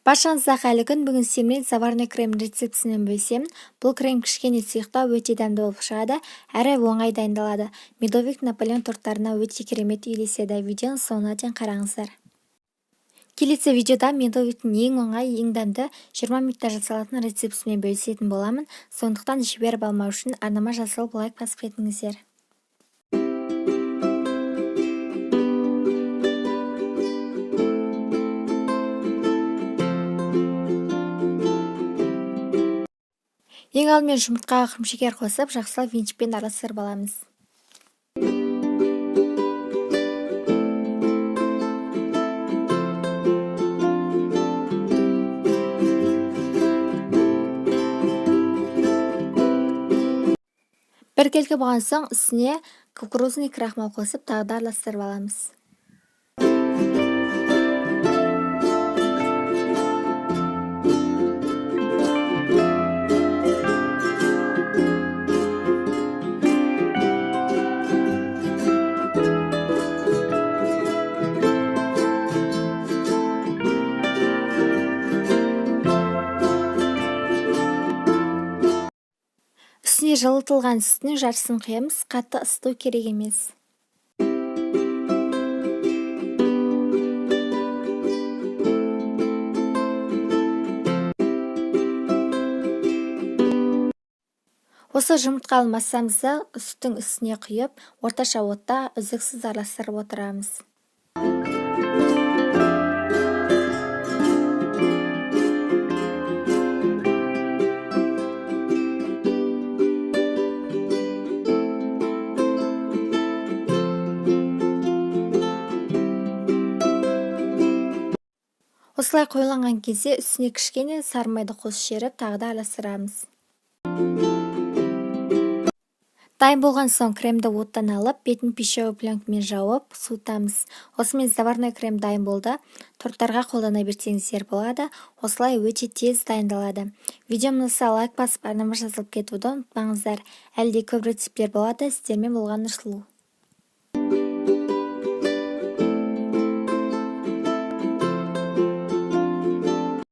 Баршаңызға қайырлы күн. Бүгін сіздермен заварной крем рецептісімен бөлісемін. Бұл крем кішкене сұйықтау, өте дәмді болып шығады, әрі оңай дайындалады. Медовик Наполеон торттарына өте керемет үйлеседі. Видеоны соңына дейін қараңыздар. Келесі видеода медовиктің ең оңай, ең дәмді 20 минутта жасалатын рецептісімен бөлісетін боламын. Сондықтан жіберіп алмау үшін арнама жазылып лайк басып кетіңіздер. Ең алдымен жұмыртқаға құмшекер қосып, жақсылап венчикпен араластырып аламыз. Бір келкі болған соң үстіне кукурузный крахмал қосып, тағы да араластырып аламыз. Үстіне жылытылған сүттің жартысын құямыз, қатты ысыту керек емес. Осы жұмыртқалы массамызды сүттің үстіне құйып, орташа отта үздіксіз араластырып отырамыз. Осылай қойылған кезде үстіне кішкене сары майды қосып жіберіп, тағы да араластырамыз. Дайын болған соң кремді оттан алып, бетін пищевой пленкамен жауып, суытамыз. Осымен заварной крем дайын болды. Торттарға қолдана берсеңіздер болады. Осылай өте тез дайындалады. Видеомды лайк басып, арнама жазылып кетуді ұмытпаңыздар. Әлде көп рецептер болады, сіздермен болған Нұрсұлу.